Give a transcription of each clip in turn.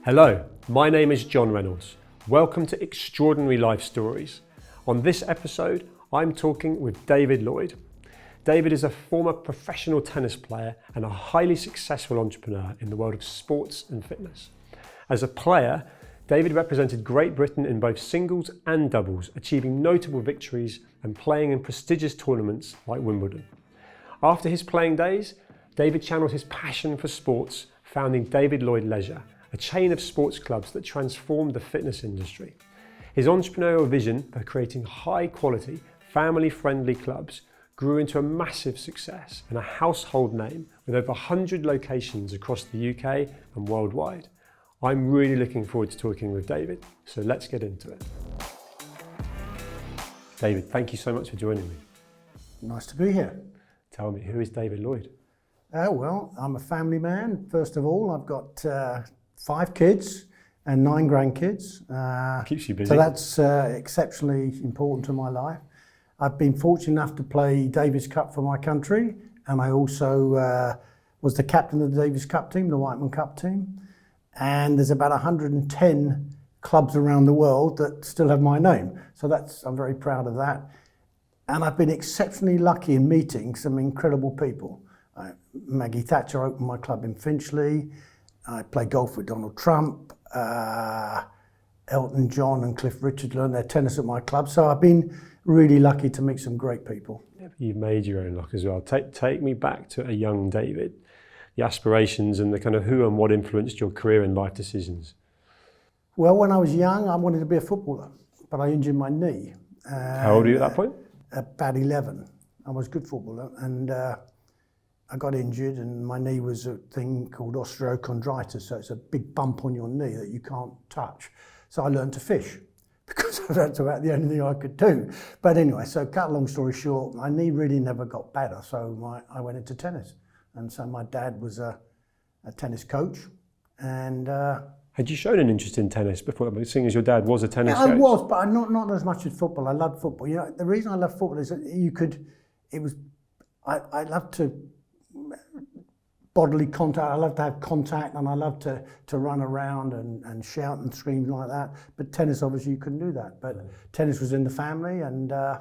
Hello, my name is John Reynolds. Welcome to Extraordinary Life Stories. On this episode, I'm talking with David Lloyd. David is a former professional tennis player and a highly successful entrepreneur in the world of sports and fitness. As a player, David represented Great Britain in both singles and doubles, achieving notable victories and playing in prestigious tournaments like Wimbledon. After his playing days, David channeled his passion for sports, founding David Lloyd Leisure, a chain of sports clubs that transformed the fitness industry. His entrepreneurial vision for creating high-quality, family-friendly clubs grew into a massive success and a household name with over 100 locations across the UK and worldwide. I'm really looking forward to talking with David, so let's get into it. David, thank you so much for joining me. Nice to be here. Tell me, who is David Lloyd? Well, I'm a family man. First of all, I've got 5 kids and 9 grandkids. Keeps you busy. So that's exceptionally important to my life. I've been fortunate enough to play Davis Cup for my country, and I also was the captain of the Davis Cup team, the Whiteman Cup team. And there's about 110 clubs around the world that still have my name. So I'm very proud of that. And I've been exceptionally lucky in meeting some incredible people. Maggie Thatcher opened my club in Finchley. I play golf with Donald Trump. Elton John and Cliff Richard learned their tennis at my club. So I've been really lucky to meet some great people. You've made your own luck as well. Take me back to a young David, the aspirations and the kind of who and what influenced your career and life decisions. Well, when I was young, I wanted to be a footballer, but I injured my knee. How old were you at that point? About 11. I was a good footballer, and I got injured, and my knee was a thing called osteochondritis, so it's a big bump on your knee that you can't touch. So I learned to fish, because that's about the only thing I could do. But anyway, so cut a long story short, my knee really never got better, so I went into tennis. And so my dad was a tennis coach, and had you shown an interest in tennis before, seeing as your dad was a tennis coach? I was, but not as much as football. I loved football. You know, the reason I love football is that I love to bodily contact. I love to have contact, and I love to run around and shout and scream like that. But tennis, obviously, you couldn't do that. But tennis was in the family, and I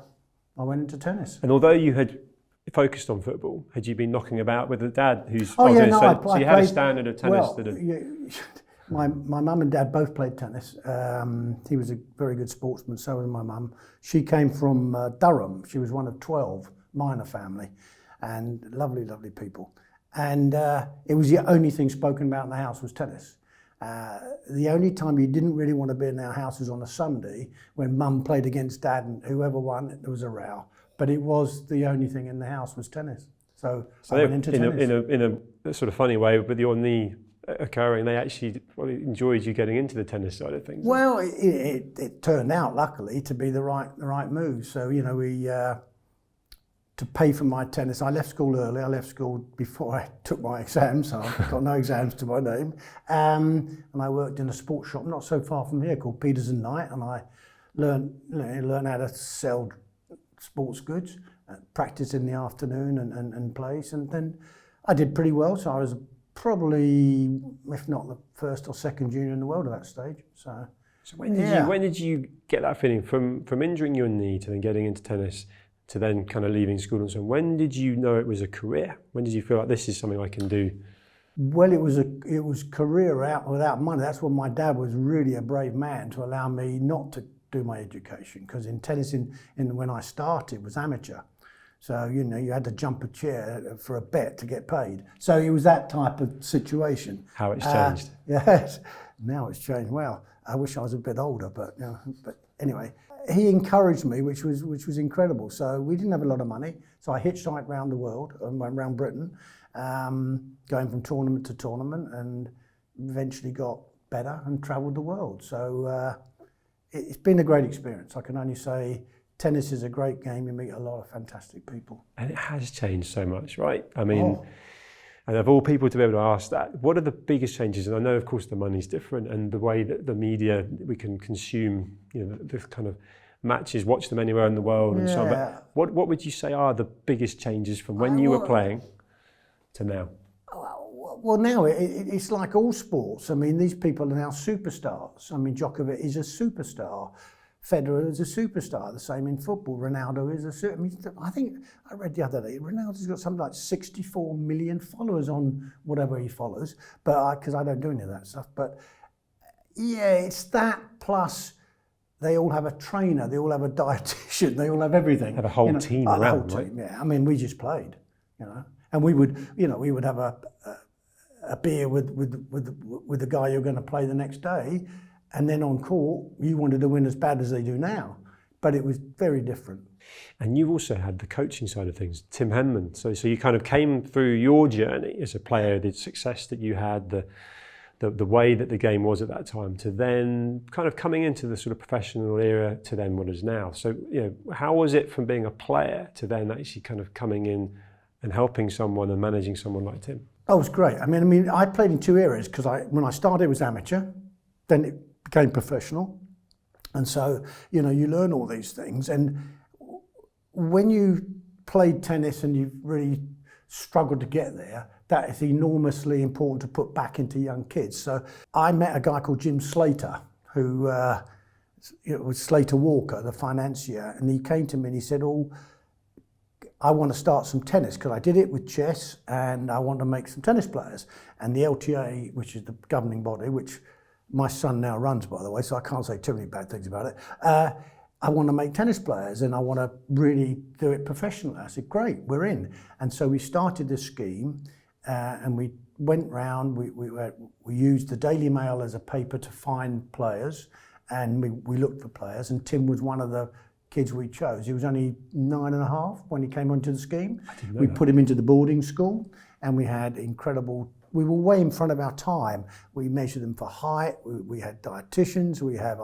went into tennis. And although you had focused on football, had you been knocking about with a dad who's... so you had a standard of tennis? My mum and dad both played tennis. He was a very good sportsman, so was my mum. She came from Durham. She was one of 12, minor family, and lovely, lovely people. And it was the only thing spoken about in the house was tennis. The only time you didn't really want to be in our house was on a Sunday when mum played against dad, and whoever won, there was a row. But it was the only thing in the house was tennis. So I went into tennis. In a sort of funny way, with your knee occurring, they actually enjoyed you getting into the tennis side of things. Well, it turned out, luckily, to be the right move. So, you know, we to pay for my tennis, I left school early. I left school before I took my exams, so I've got no exams to my name. And I worked in a sports shop not so far from here called Peters and Knight, and I learned how to sell sports goods, practice in the afternoon and place, and then I did pretty well. So I was probably, if not the first or second junior in the world at that stage. So when did you get that feeling from injuring your knee to then getting into tennis to then kind of leaving school and so on? When did you know it was a career? When did you feel like this is something I can do? Well, it was career out without money. That's when my dad was really a brave man to allow me not to do my education, because in tennis, when I started, was amateur. So, you know, you had to jump a chair for a bet to get paid. So it was that type of situation. How it's changed. Yes, now it's changed. Well, I wish I was a bit older, but anyway, he encouraged me, which was incredible. So we didn't have a lot of money. So I hitchhiked around the world, around Britain, going from tournament to tournament, and eventually got better and travelled the world. So it's been a great experience. I can only say tennis is a great game. You meet a lot of fantastic people. And it has changed so much, right? I mean, and of all people to be able to ask that, what are the biggest changes? And I know, of course, the money's different, and the way that the media, we can consume, you know, the kind of matches, watch them anywhere in the world and so on. But what would you say are the biggest changes from when you were playing to now? Well, now it's like all sports. I mean, these people are now superstars. I mean, Djokovic is a superstar. Federer is a superstar. The same in football. Ronaldo is a super. I mean, I think I read the other day, Ronaldo's got something like 64 million followers on whatever he follows. But because I don't do any of that stuff. But yeah, it's that plus they all have a trainer, they all have a dietitian, they all have everything. Have a whole team around, whole right? team, yeah. I mean, we just played, and we would have a beer with the guy you're going to play the next day, and then on court you wanted to win as bad as they do now, but it was very different. And you've also had the coaching side of things, Tim Henman. So you kind of came through your journey as a player, the success that you had, the way that the game was at that time, to then kind of coming into the sort of professional era to then what is now. So, how was it from being a player to then actually kind of coming in and helping someone and managing someone like Tim? Oh, it was great. I mean, I played in two eras because when I started it was amateur, then it became professional. And so, you learn all these things. And when you played tennis and you've really struggled to get there, that is enormously important to put back into young kids. So I met a guy called Jim Slater, who was Slater Walker, the financier, and he came to me and he said, I want to start some tennis because I did it with chess and I want to make some tennis players. And the LTA, which is the governing body, which my son now runs, by the way, so I can't say too many bad things about it, I want to make tennis players and I want to really do it professionally. I said, great, we're in. And so we started this scheme and we went round, we used the Daily Mail as a paper to find players, and we looked for players, and Tim was one of the kids we chose. He was only 9.5 when he came onto the scheme. We put him into the boarding school, and we had we were way in front of our time. We measured them for height, we had dietitians, we had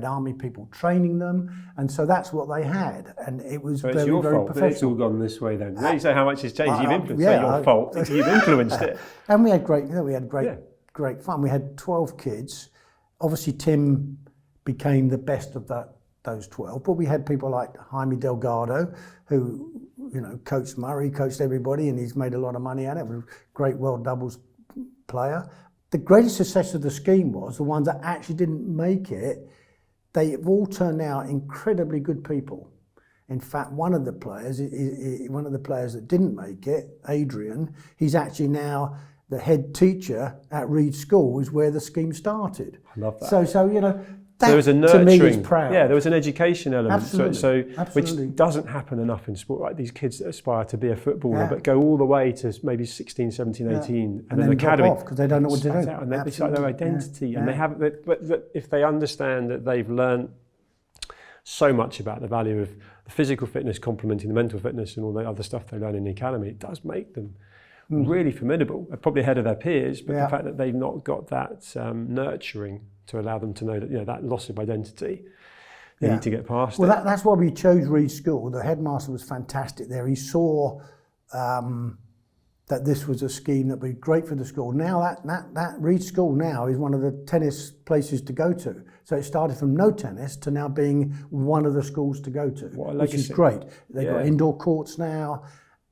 army people training them, and so that's what they had, and it was so very, it's your very fault professional. It's all gone this way then. You say how much it's changed, you've influenced it. Yeah, It's not your fault, you've influenced it. And we had great fun. We had 12 kids. Obviously Tim became the best of those 12, but we had people like Jaime Delgado, who coached Murray, coached everybody, and he's made a lot of money at it. Was a great world doubles player. The greatest success of the scheme was the ones that actually didn't make it. They've all turned out incredibly good people. In fact, one of the players that didn't make it, Adrian, he's actually now the head teacher at Reed School, is where the scheme started. I love that. So that, there was a nurturing, to me, is proud. Yeah, there was an education element, Absolutely. Which doesn't happen enough in sport. Like these kids that aspire to be a footballer, but go all the way to maybe 16, 17, 18, and then academy, drop off because they don't know what to do. And it's like their identity, and they have. But if they understand that they've learned so much about the value of the physical fitness complementing the mental fitness and all the other stuff they learn in the academy, it does make them really formidable, probably ahead of their peers. But the fact that they've not got that nurturing to allow them to know that that loss of identity, they need to get past it. Well, that's why we chose Reed School. The headmaster was fantastic there. He saw that this was a scheme that would be great for the school. Now that Reed School now is one of the tennis places to go to. So it started from no tennis to now being one of the schools to go to, which is great. They've got indoor courts now,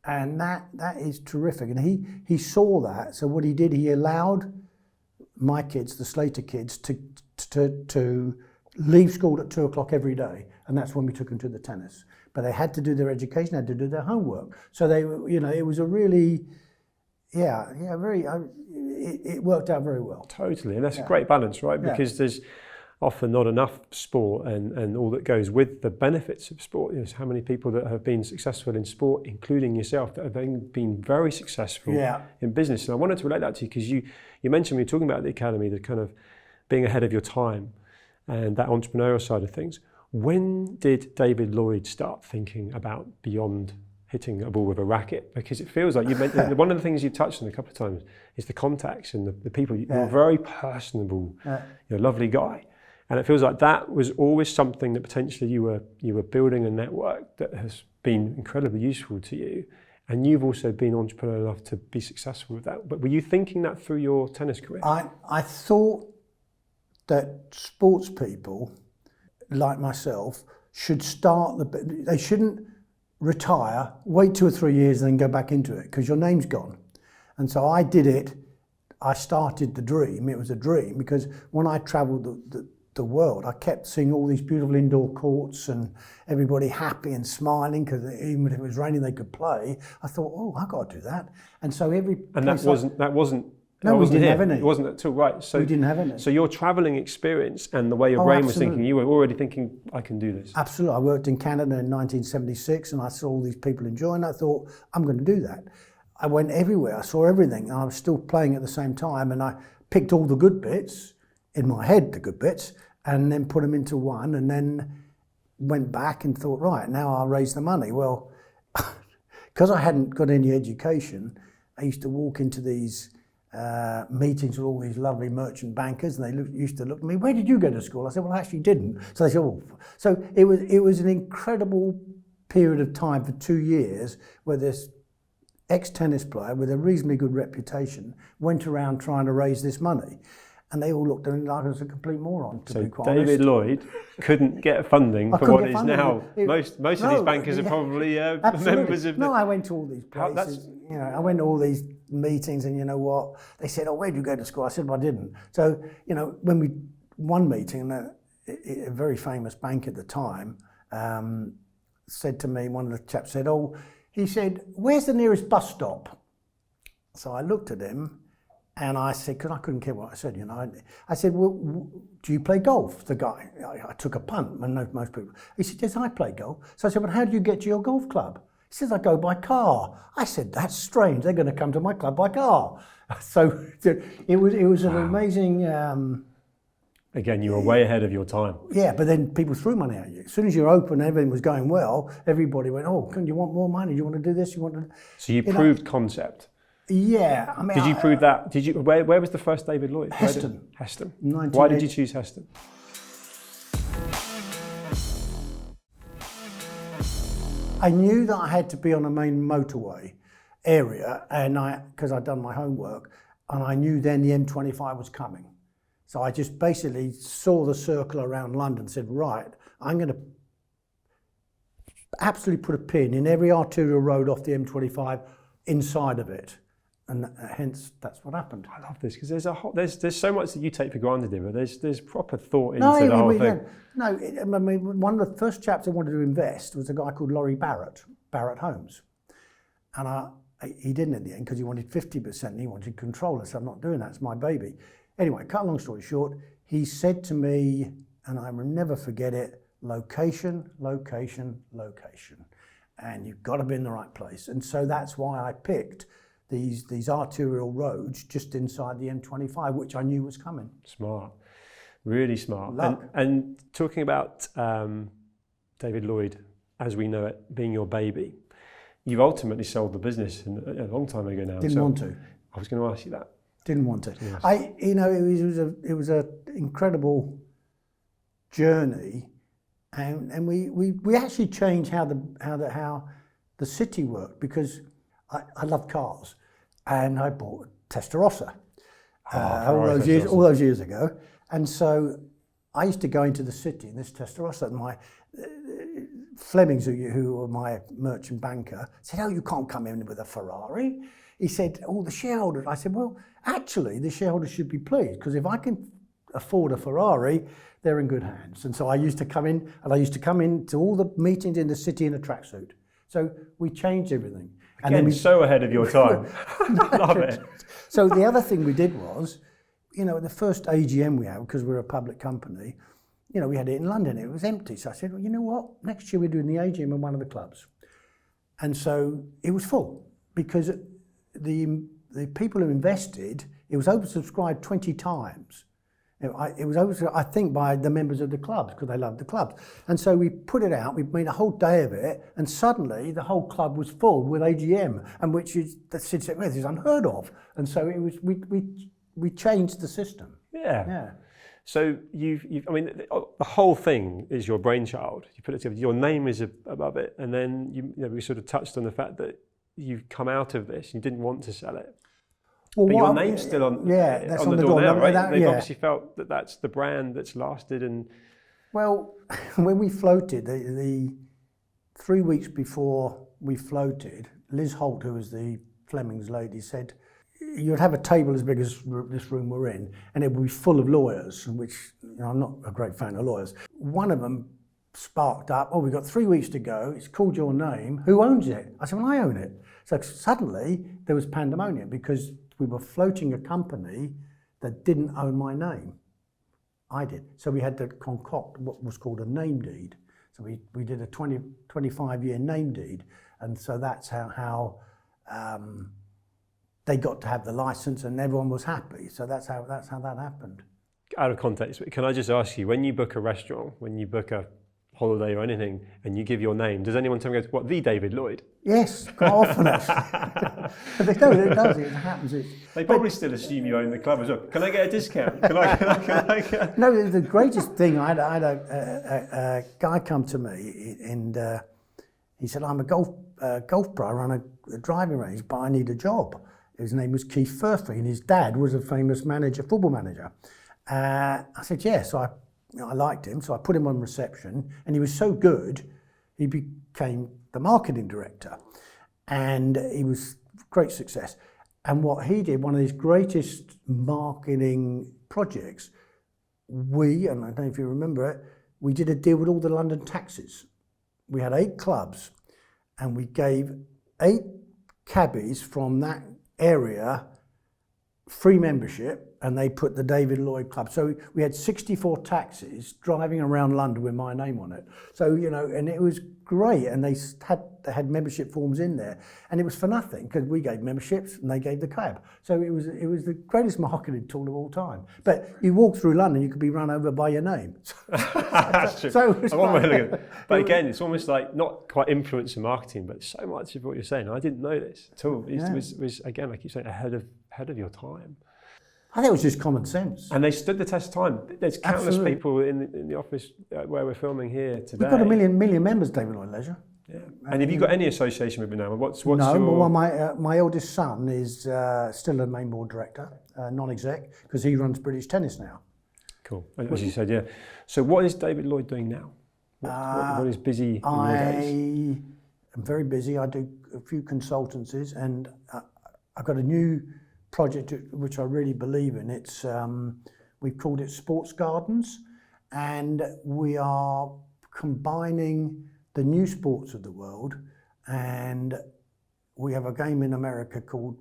and that is terrific. And he saw that. So what he did, he allowed my kids, the Slater kids, to leave school at 2:00 every day, and that's when we took them to the tennis. But they had to do their education, had to do their homework. So they were, it was a really, it worked out very well. Totally, and that's a great balance, right? Because there's often not enough sport and all that goes with the benefits of sport. There's how many people that have been successful in sport, including yourself, that have been very successful in business. And I wanted to relate that to you because you mentioned when you were talking about the academy, the kind of being ahead of your time and that entrepreneurial side of things. When did David Lloyd start thinking about beyond hitting a ball with a racket? Because it feels like one of the things you touched on a couple of times is the contacts and the people. You're a very personable, you're a lovely guy. And it feels like that was always something that potentially you were building a network that has been incredibly useful to you. And you've also been entrepreneurial enough to be successful with that. But were you thinking that through your tennis career? I thought that sports people like myself should they shouldn't retire, wait 2 or 3 years and then go back into it because your name's gone. And so I did it. I started the dream. It was a dream because when I travelled the world, I kept seeing all these beautiful indoor courts and everybody happy and smiling because even if it was raining, they could play. I thought, oh, I've got to do that. And so every and that wasn't. No, we didn't have any. It wasn't at all, right. So we didn't have any. So your travelling experience and the way your brain was thinking, you were already thinking, I can do this. Absolutely. I worked in Canada in 1976 and I saw all these people enjoying it. I thought, I'm going to do that. I went everywhere. I saw everything. And I was still playing at the same time. And I picked all the good bits, in my head, the good bits, and then put them into one and then went back and thought, right, now I'll raise the money. Well, because I hadn't got any education, I used to walk into these meetings with all these lovely merchant bankers, and they used to look at me, where did you go to school? I said, well, I actually didn't. So they said, oh. So it was an incredible period of time for 2 years where this ex-tennis player with a reasonably good reputation went around trying to raise this money. And they all looked at me like I was a complete moron, to be quite honest. David Lloyd couldn't get funding for what is now. Most of these bankers are probably members of. No, I went to all these places. I went to all these meetings, and you know what? They said, "Oh, where did you go to school?" I said, "Well, I didn't." So when we one meeting, a very famous bank at the time said to me, one of the chaps said, "Oh," he said, "Where's the nearest bus stop?" So I looked at him. And I said, because I couldn't care what I said, I said, well, do you play golf? The guy, I took a punt, most people. He said, yes, I play golf. So I said, but how do you get to your golf club? He says, I go by car. I said, that's strange. They're going to come to my club by car. So it was an amazing... Again, you were way ahead of your time. Yeah, but then people threw money at you. As soon as you're open, everything was going well, everybody went, oh, do you want more money? Do you want to do this? So you proved concept. Yeah, I mean. Did you prove that? Did you? Where was the first David Lloyd? Heston. Heston. Why did you choose Heston? I knew that I had to be on a main motorway area, and because I'd done my homework, and I knew then the M25 was coming. So I just basically saw the circle around London, and said, right, I'm going to absolutely put a pin in every arterial road off the M25 inside of it. And hence, that's what happened. I love this because there's so much that you take for granted here, but there's proper thought into the whole thing. I mean, one of the first chaps I wanted to invest was a guy called Laurie Barrett Homes, and he didn't in the end because he wanted 50% and he wanted control. I said, I'm not doing that. It's my baby. Anyway, cut a long story short, he said to me, and I will never forget it: location, location, location, and you've got to be in the right place. And so that's why I picked these arterial roads just inside the M25, which I knew was coming. Smart, really smart. Luck. And talking about David Lloyd, as we know it, being your baby, you've ultimately sold the business a long time ago now. Didn't want to. I was going to ask you that. Didn't want to. It was a incredible journey, and we actually changed how the city worked because I love cars. And I bought a Testarossa all those years ago. And so I used to go into the city in this Testarossa, and my Flemings, who were my merchant banker, said, oh, you can't come in with a Ferrari. He said, the shareholders. I said, well, actually, the shareholders should be pleased, because if I can afford a Ferrari, they're in good hands. And so I used to come in, to all the meetings in the city in a tracksuit. So we changed everything. Again, so ahead of your time. Love it. So the other thing we did was, the first AGM we had, because we're a public company, we had it in London, it was empty. So I said, well, you know what? Next year we're doing the AGM in one of the clubs. And so it was full, because the people who invested, it was oversubscribed 20 times. It was oversubscribed, I think, by the members of the clubs, because they loved the clubs. And so we put it out, we made a whole day of it, and suddenly the whole club was full with AGM, and which is, this is unheard of. And so it was, we changed the system. Yeah. So the whole thing is your brainchild. You put it together, your name is above it, and then we sort of touched on the fact that you've come out of this, you didn't want to sell it. Well, but your name's still on the door now, right? They've obviously felt that that's the brand that's lasted. And well, when we floated, the 3 weeks before we floated, Liz Holt, who was the Flemings lady, said, you'd have a table as big as this room we're in, and it would be full of lawyers, which, you know, I'm not a great fan of lawyers. One of them sparked up, oh, we've got 3 weeks to go, it's called your name, who owns it? I said, well, I own it. So suddenly there was pandemonium because we were floating a company that didn't own my name. I did. So we had to concoct what was called a name deed. So we did a 25-year name deed. And so that's how they got to have the license and everyone was happy. So that's how that happened. Out of context, can I just ask you, when you book a restaurant, when you book a holiday or anything, and you give your name, does anyone tell me, what, the David Lloyd? Yes, quite often actually. No, it does, it happens. They probably still assume you own the club as well. Can I get a discount? Can I get... No, the greatest thing, I had a guy come to me and he said, I'm a golf pro, I run a driving range, but I need a job. His name was Keith Furphy and his dad was a famous manager, football manager. I said, yeah, so I liked him, so I put him on reception, and he was so good, he became the marketing director, and he was great success. And what he did, one of his greatest marketing projects, and I don't know if you remember it, we did a deal with all the London taxis. We had 8 clubs, and we gave 8 cabbies from that area free membership, and they put the David Lloyd Club. So we had 64 taxis driving around London with my name on it. So, you know, and it was great. And they had membership forms in there, and it was for nothing because we gave memberships and they gave the cab. So it was the greatest marketing tool of all time. But you walk through London, you could be run over by your name. That's true. So but again, it's almost like not quite influencer marketing, but so much of what you're saying, I didn't know this at all. It was again, like you saying, ahead of your time. I think it was just common sense. And they stood the test of time. There's countless Absolutely. people in the office where we're filming here today. We've got a million members, David Lloyd Leisure. Yeah. And have you got any association with it now? What's no, your... but my eldest son is still a main board director, non-exec, because he runs British Tennis now. Cool, as you said, yeah. So what is David Lloyd doing now? What is busy in your days? I am very busy. I do a few consultancies, and I've got a new project which I really believe in. It's we've called it Sports Gardens, and we are combining the new sports of the world, and we have a game in America called,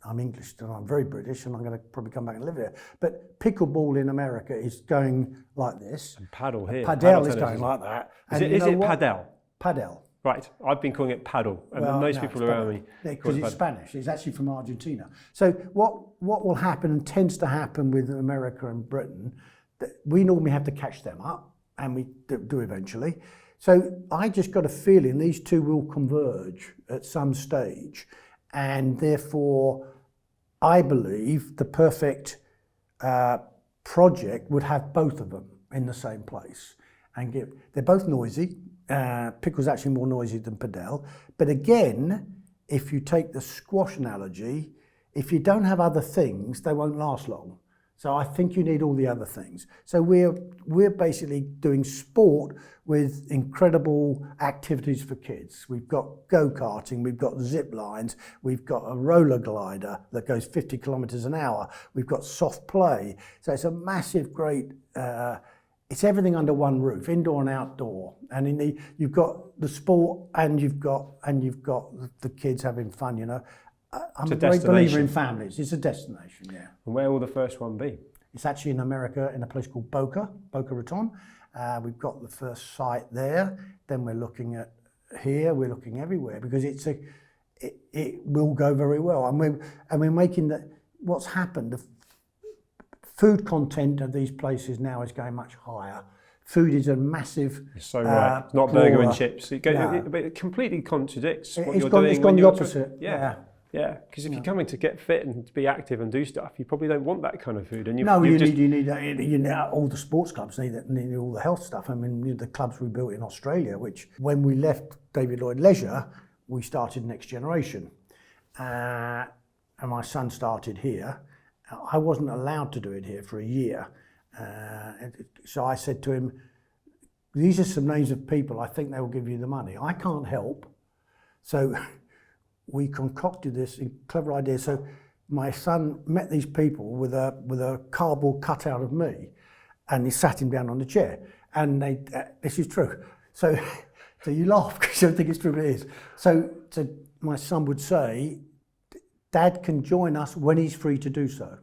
I'm English and I'm very British and I'm going to probably come back and live here, but pickleball in America is going like this. And paddle here. Padel is going like that. Is it padel? Padel. Right, I've been calling it paddle, and most people around me because it's Spanish. It's actually from Argentina. So what will happen, and tends to happen with America and Britain, that we normally have to catch them up, and we do eventually. So I just got a feeling these two will converge at some stage, and therefore I believe the perfect project would have both of them in the same place. And they're both noisy. Pickle's actually more noisy than padel. But again, if you take the squash analogy, if you don't have other things, they won't last long. So I think you need all the other things. So we're basically doing sport with incredible activities for kids. We've got go-karting, we've got zip lines, we've got a roller glider that goes 50 kilometers an hour, we've got soft play. So it's a massive, great, it's everything under one roof, indoor and outdoor. And you've got the sport and you've got the kids having fun, you know. I'm a great believer in families. It's a destination, yeah. And where will the first one be? It's actually in America, in a place called Boca Raton. We've got the first site there. Then we're looking at here. We're looking everywhere because it will go very well. And we're making what's happened. The food content of these places now is going much higher. Food is a massive. You're so right. It's not burger and chips. It completely contradicts what you're doing. It's gone the opposite. Yeah, because if you're coming to get fit and to be active and do stuff, you probably don't want that kind of food. And you need all the sports clubs need all the health stuff. I mean, the clubs we built in Australia, which when we left David Lloyd Leisure, we started Next Generation, and my son started here. I wasn't allowed to do it here for a year, so I said to him, "These are some names of people. I think they will give you the money. I can't help." So we concocted this clever idea. So my son met these people with a cardboard cutout of me, and he sat him down on the chair. And this is true. So you laugh because you don't think it's true, but it is. So my son would say, Dad can join us when he's free to do so.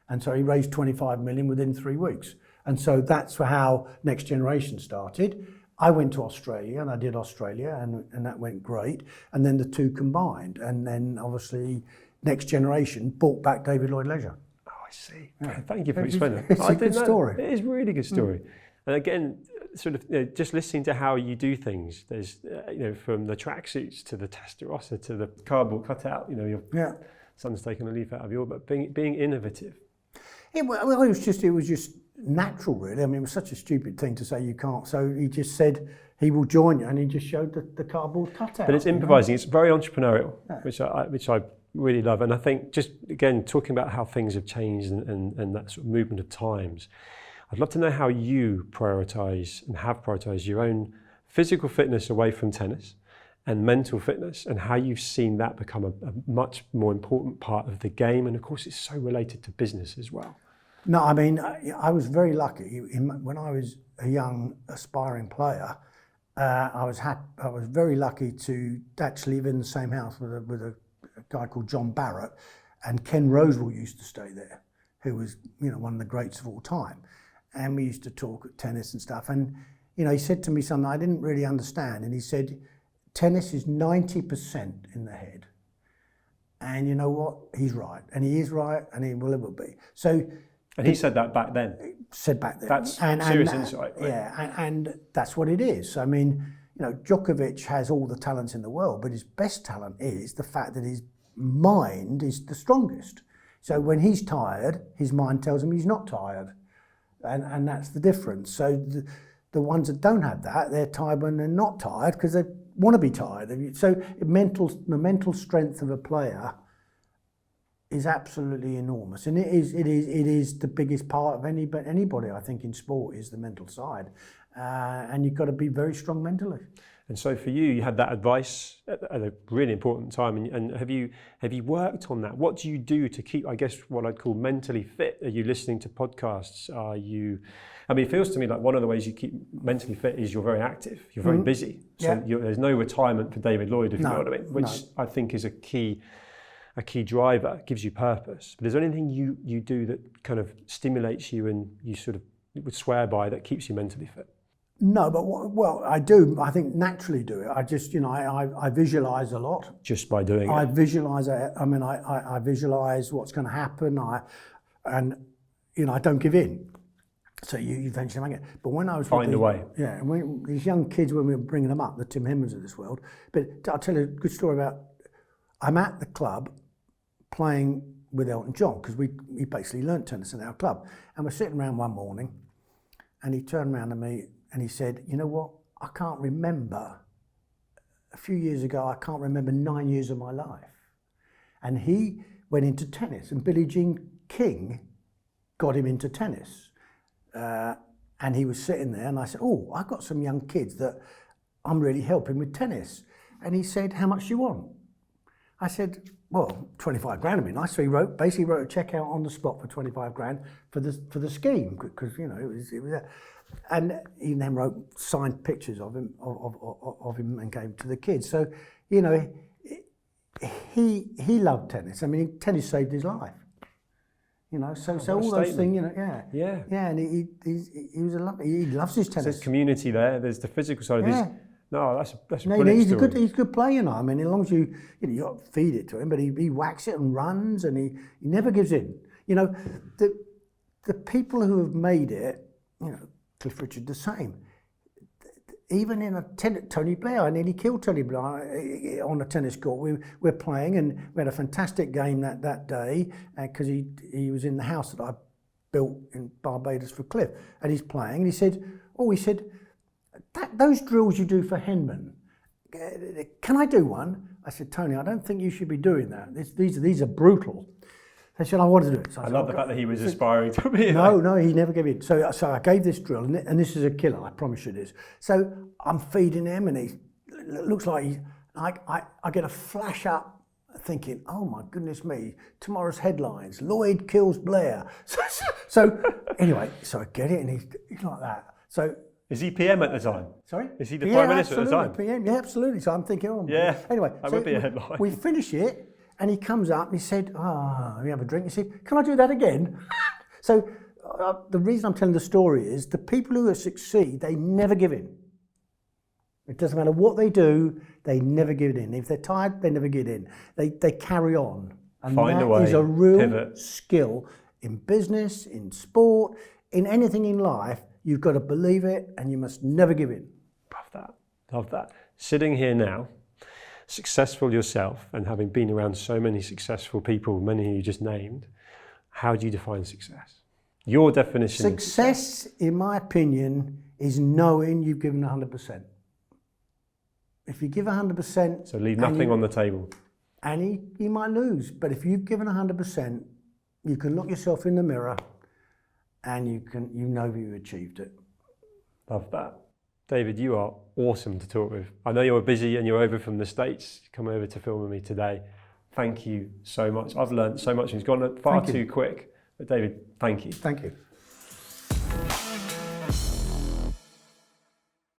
And so he raised 25 million within 3 weeks. And so that's how Next Generation started. I went to Australia and I did Australia and that went great. And then the two combined. And then obviously Next Generation brought back David Lloyd Leisure. Oh, I see. Yeah. Thank you for explaining that. It's a good story. It is a really good story. And again, sort of just listening to how you do things, there's, from the tracksuits to the Testarossa to the cardboard cutout, your son's taken a leaf out of your, but being innovative. It was just natural, really. I mean, it was such a stupid thing to say you can't. So he just said he will join you, and he just showed the cardboard cutout. But it's improvising. It's very entrepreneurial, which I really love. And I think just again talking about how things have changed and that sort of movement of times, I'd love to know how you prioritise and have prioritised your own physical fitness away from tennis and mental fitness, and how you've seen that become a much more important part of the game. And of course, it's so related to business as well. No, I mean, I was very lucky. When I was a young aspiring player, I was very lucky to actually live in the same house with a guy called John Barrett, and Ken Rosewall used to stay there, who was one of the greats of all time. And we used to talk at tennis and stuff. And he said to me something I didn't really understand. And he said, tennis is 90% in the head. And you know what? He's right. And he is right, and he will ever be. So. And he said that back then. Said back then. That's serious insight. Right? Yeah, and that's what it is. I mean, Djokovic has all the talents in the world, but his best talent is the fact that his mind is the strongest. So when he's tired, his mind tells him he's not tired. And that's the difference. So the ones that don't have that, they're tired when they're not tired because they want to be tired. So the mental strength of a player is absolutely enormous, and it is the biggest part of anybody. I think in sport is the mental side, and you've got to be very strong mentally. And so for you had that advice at a really important time, and have you worked on that? What do you do to keep, I guess, what I'd call mentally fit? Are you listening to podcasts? It feels to me like one of the ways you keep mentally fit is you're very active, you're very busy. So there's no retirement for David Lloyd, if you know what I mean, which I think is a key driver, gives you purpose. But is there anything you do that kind of stimulates you and you sort of would swear by that keeps you mentally fit? No, but I do. I think naturally do it. I just, I visualise a lot. Just by doing it. I visualise. I visualise what's going to happen. I don't give in. So you eventually make it. But when I was find a way. Yeah, when these young kids, when we were bringing them up, the Tim Hemmans of this world. But I'll tell you a good story about. I'm at the club playing with Elton John because we basically learnt tennis in our club, and we're sitting around one morning, and he turned around to me. And he said, you know what, I can't remember, a few years ago, I can't remember 9 years of my life. And he went into tennis, and Billie Jean King got him into tennis. And he was sitting there, and I said, I've got some young kids that I'm really helping with tennis. And he said, how much do you want? I said, well, 25 grand would be nice. So he basically wrote a check out on the spot for 25 grand for the scheme, because, it was and he then signed pictures of him and gave to the kids. So, he loved tennis. I mean, tennis saved his life. So all those things, yeah. And he was he loves his tennis. There's community there. There's the physical side of this. No, that's a brilliant story. He's a good player. I mean, as long as you got to feed it to him, but he whacks it and runs, and he never gives in. The people who have made it, Cliff Richard the same. Even in Tony Blair, I nearly killed Tony Blair on a tennis court. We're playing, and we had a fantastic game that day because he was in the house that I built in Barbados for Cliff, and he's playing, and he said, those drills you do for Henman, can I do one? I said, Tony, I don't think you should be doing that. These are brutal. They said, I want to do it. So I love the fact that he was aspiring to be. No, he never gave in. So I gave this drill, and this is a killer, I promise you it is. So I'm feeding him, and he looks like I get a flash up thinking, oh my goodness me, tomorrow's headlines, Lloyd kills Blair. So anyway, so I get it, and he's like that. So is he PM at the time? Sorry? Is he the Prime Minister at the time? PM, yeah, absolutely. So I'm thinking, oh my yeah. Anyway, That so would be a headline. We finish it, and he comes up and he said, we have a drink. He said, can I do that again? So the reason I'm telling the story is the people who succeed, they never give in. It doesn't matter what they do, they never give in. If they're tired, they never give in. They carry on. And find a way, is a real pivot. Skill in business, in sport, in anything in life. You've got to believe it, and you must never give in. Love that. Love that. Sitting here now, successful yourself, and having been around so many successful people, many you just named, how do you define success? Your definition of success, in my opinion, is knowing you've given 100%. If you give 100%... So leave nothing on the table. And you might lose, but if you've given 100%, you can look yourself in the mirror and you know you achieved it. Love that. David, you are awesome to talk with. I know you're busy and you're over from the States. You come over to film with me today. Thank you so much. I've learned so much. It's gone far too quick. But David, thank you. Thank you.